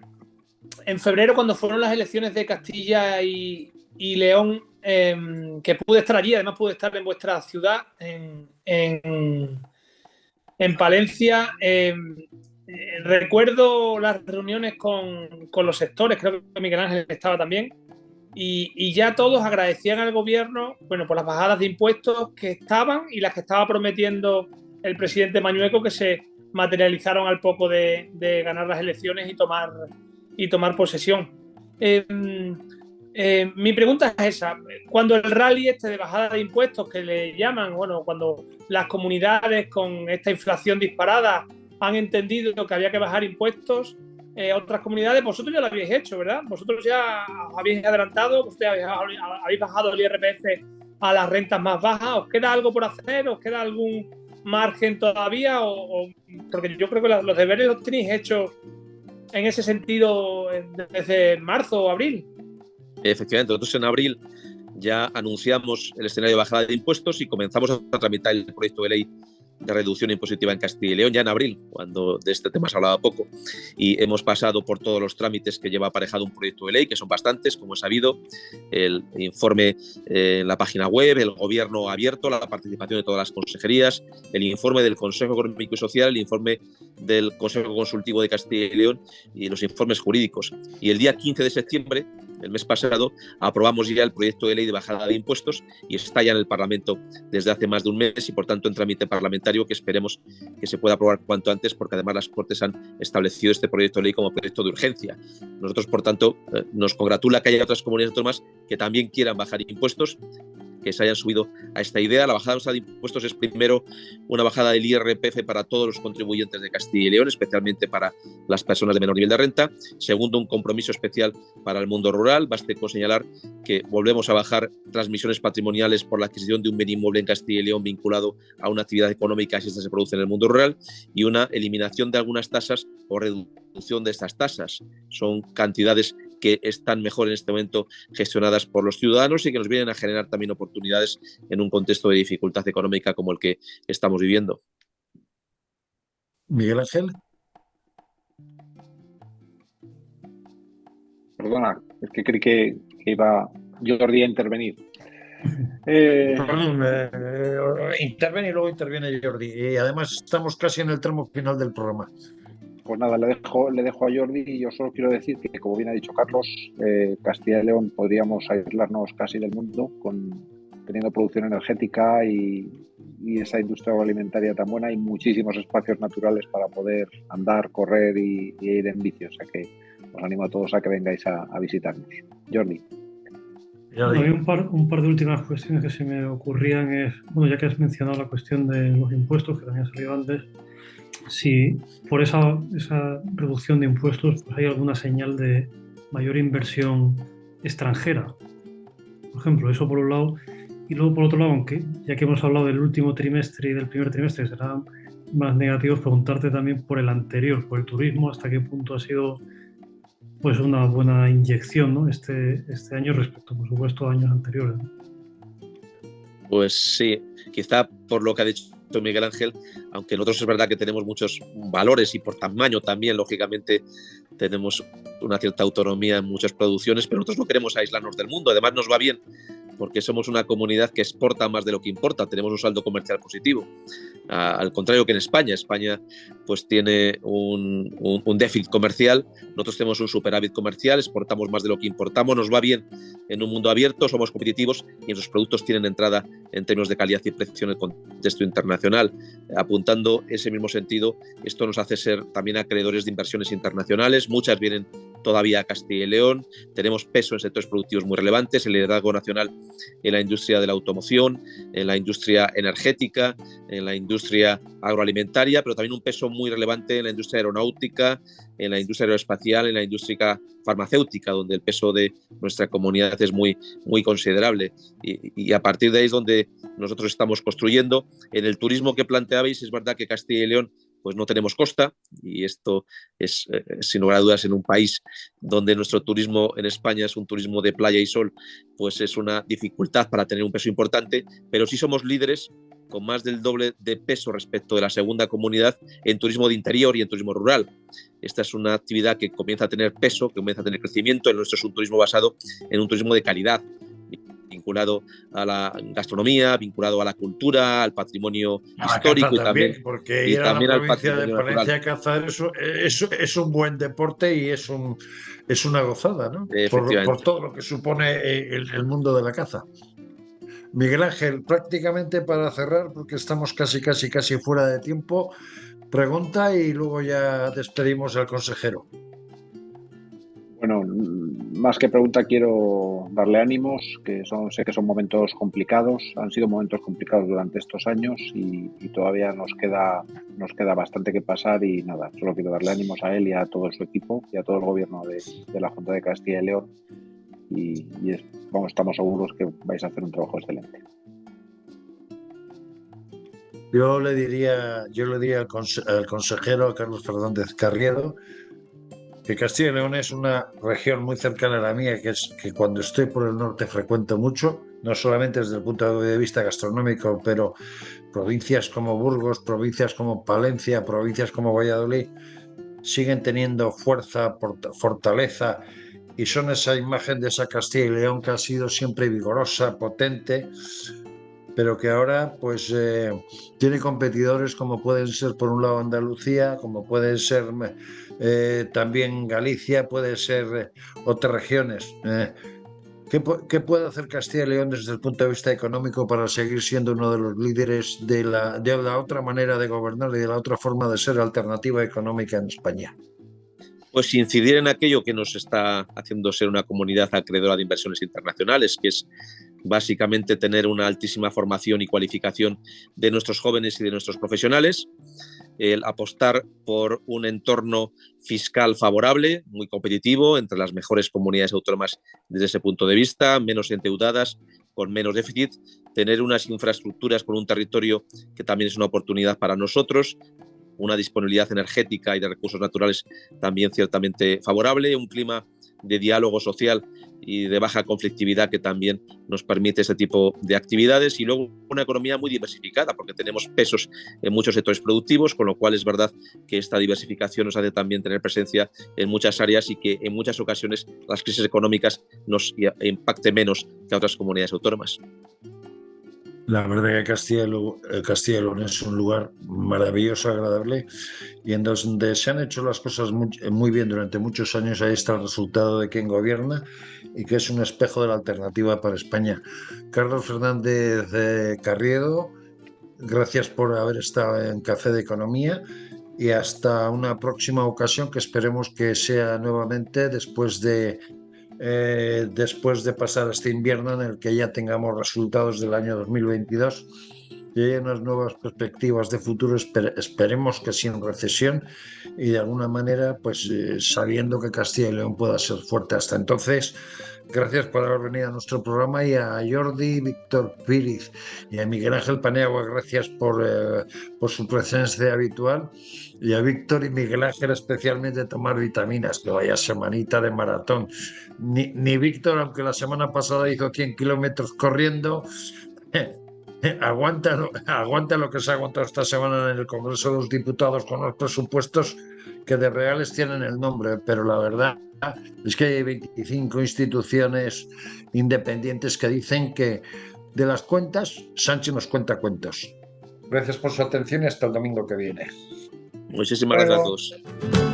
febrero, cuando fueron las elecciones de Castilla y León, que pude estar allí, además pude estar en vuestra ciudad, en Palencia, recuerdo las reuniones con los sectores, creo que Miguel Ángel estaba también, y ya todos agradecían al gobierno, bueno, por las bajadas de impuestos que estaban y las que estaba prometiendo el presidente Mañueco, que se materializaron al poco de ganar las elecciones y tomar posesión. Mi pregunta es esa: cuando el rally de bajada de impuestos que le llaman, bueno, cuando las comunidades con esta inflación disparada han entendido que había que bajar impuestos, otras comunidades, vosotros ya lo habéis hecho, ¿verdad? Vosotros ya habéis adelantado, ustedes habéis bajado el IRPF a las rentas más bajas. ¿Os queda algo por hacer? ¿Os queda algún margen todavía? Porque yo creo que los deberes los tenéis hechos en ese sentido desde marzo o abril. Efectivamente, nosotros en abril ya anunciamos el escenario de bajada de impuestos y comenzamos a tramitar el proyecto de ley de reducción impositiva en Castilla y León ya en abril, cuando de este tema se hablaba poco, y hemos pasado por todos los trámites que lleva aparejado un proyecto de ley, que son bastantes, como es sabido, el informe en la página web, el gobierno abierto, la participación de todas las consejerías, el informe del Consejo Económico y Social, el informe del Consejo Consultivo de Castilla y León y los informes jurídicos. Y el día 15 de septiembre, el mes pasado, aprobamos ya el proyecto de ley de bajada de impuestos y está ya en el Parlamento desde hace más de un mes y, por tanto, en trámite parlamentario que esperemos que se pueda aprobar cuanto antes, porque además las Cortes han establecido este proyecto de ley como proyecto de urgencia. Nosotros, por tanto, nos congratula que haya otras comunidades autónomas que también quieran bajar impuestos, que se hayan subido a esta idea. La bajada de impuestos es, primero, una bajada del IRPF para todos los contribuyentes de Castilla y León, especialmente para las personas de menor nivel de renta. Segundo, un compromiso especial para el mundo rural. Baste con señalar que volvemos a bajar transmisiones patrimoniales por la adquisición de un bien inmueble en Castilla y León vinculado a una actividad económica si esta se produce en el mundo rural, y una eliminación de algunas tasas o reducción de estas tasas. Son cantidades que están mejor en este momento gestionadas por los ciudadanos y que nos vienen a generar también oportunidades en un contexto de dificultad económica como el que estamos viviendo. Miguel Ángel. Perdona, es que creí que iba Jordi a intervenir. Interviene y luego interviene Jordi. Y además estamos casi en el tramo final del programa. Pues nada, le dejo a Jordi, y yo solo quiero decir que, como bien ha dicho Carlos, Castilla y León podríamos aislarnos casi del mundo teniendo producción energética y esa industria agroalimentaria tan buena, y muchísimos espacios naturales para poder andar, correr y ir en bici. O sea que os animo a todos a que vengáis a visitarnos. Jordi. Bueno, hay un par de últimas cuestiones que se me ocurrían. Bueno, ya que has mencionado la cuestión de los impuestos, que también ha salido antes, si por esa reducción de impuestos pues hay alguna señal de mayor inversión extranjera. Por ejemplo, eso por un lado. Y luego, por otro lado, aunque ya que hemos hablado del último trimestre y del primer trimestre, serán más negativos, preguntarte también por el anterior, por el turismo, hasta qué punto ha sido pues una buena inyección, ¿no? este año respecto, por supuesto, a años anteriores, ¿no? Pues sí, quizá por lo que ha dicho Miguel Ángel, aunque nosotros es verdad que tenemos muchos valores y por tamaño también, lógicamente, tenemos una cierta autonomía en muchas producciones, pero nosotros no queremos aislarnos del mundo. Además, nos va bien porque somos una comunidad que exporta más de lo que importa, tenemos un saldo comercial positivo, al contrario que en España. España pues tiene un déficit comercial, nosotros tenemos un superávit comercial, exportamos más de lo que importamos, nos va bien en un mundo abierto, somos competitivos y nuestros productos tienen entrada en términos de calidad y precio en el contexto internacional. Apuntando ese mismo sentido, esto nos hace ser también acreedores de inversiones internacionales, muchas vienen todavía a Castilla y León, tenemos peso en sectores productivos muy relevantes, el liderazgo nacional en la industria de la automoción, en la industria energética, en la industria agroalimentaria, pero también un peso muy relevante en la industria aeronáutica, en la industria aeroespacial, en la industria farmacéutica, donde el peso de nuestra comunidad es muy, muy considerable. Y a partir de ahí es donde nosotros estamos construyendo. En el turismo que planteabais, es verdad que Castilla y León pues no tenemos costa, y esto es, sin lugar a dudas, en un país donde nuestro turismo en España es un turismo de playa y sol, pues es una dificultad para tener un peso importante, pero sí somos líderes con más del doble de peso respecto de la segunda comunidad en turismo de interior y en turismo rural. Esta es una actividad que comienza a tener peso, que comienza a tener crecimiento. El nuestro es un turismo basado en un turismo de calidad, vinculado a la gastronomía, vinculado a la cultura, al patrimonio histórico también, porque ir a la provincia de Palencia a cazar es un buen deporte y es una gozada, ¿no? Por todo lo que supone el mundo de la caza. Miguel Ángel, prácticamente para cerrar, porque estamos casi fuera de tiempo, pregunta y luego ya despedimos al consejero. Bueno, más que pregunta, quiero darle ánimos, sé que son momentos complicados, han sido momentos complicados durante estos años y todavía nos queda bastante que pasar y nada, solo quiero darle ánimos a él y a todo su equipo y a todo el gobierno de la Junta de Castilla y León y estamos seguros que vais a hacer un trabajo excelente. Yo le diría al consejero, a Carlos Fernández Carriedo, que Castilla y León es una región muy cercana a la mía, que cuando estoy por el norte frecuento mucho, no solamente desde el punto de vista gastronómico, pero provincias como Burgos, provincias como Palencia, provincias como Valladolid, siguen teniendo fuerza, fortaleza, y son esa imagen de esa Castilla y León que ha sido siempre vigorosa, potente, pero que ahora pues tiene competidores como pueden ser por un lado Andalucía, como pueden ser también Galicia, puede ser otras regiones. ¿Qué puede hacer Castilla y León desde el punto de vista económico para seguir siendo uno de los líderes de la otra manera de gobernar y de la otra forma de ser alternativa económica en España? Pues incidir en aquello que nos está haciendo ser una comunidad acreedora de inversiones internacionales, que es básicamente tener una altísima formación y cualificación de nuestros jóvenes y de nuestros profesionales, el apostar por un entorno fiscal favorable, muy competitivo, entre las mejores comunidades autónomas desde ese punto de vista, menos endeudadas, con menos déficit, tener unas infraestructuras con un territorio que también es una oportunidad para nosotros, una disponibilidad energética y de recursos naturales también ciertamente favorable, un clima de diálogo social y de baja conflictividad que también nos permite este tipo de actividades y luego una economía muy diversificada porque tenemos pesos en muchos sectores productivos, con lo cual es verdad que esta diversificación nos hace también tener presencia en muchas áreas y que en muchas ocasiones las crisis económicas nos impacten menos que a otras comunidades autónomas. La verdad que Castilla y León es un lugar maravilloso, agradable y en donde se han hecho las cosas muy bien durante muchos años. Ahí está el resultado de quien gobierna y que es un espejo de la alternativa para España. Carlos Fernández Carriedo, gracias por haber estado en Café de Economía y hasta una próxima ocasión que esperemos que sea nuevamente después de pasar este invierno en el que ya tengamos resultados del año 2022 y hay unas nuevas perspectivas de futuro, esperemos que sin recesión y de alguna manera pues sabiendo que Castilla y León pueda ser fuerte. Hasta entonces, gracias por haber venido a nuestro programa y a Jordi, Víctor Píriz y a Miguel Ángel Paniagua, gracias por su presencia habitual y a Víctor y Miguel Ángel especialmente tomar vitaminas, que vaya semanita de maratón. Ni Víctor, aunque la semana pasada hizo 100 kilómetros corriendo, aguanta lo que se ha aguantado esta semana en el Congreso de los Diputados con los presupuestos que de reales tienen el nombre, pero la verdad es que hay 25 instituciones independientes que dicen que de las cuentas, Sánchez nos cuenta cuentos. Gracias por su atención y hasta el domingo que viene. Muchísimas gracias a todos.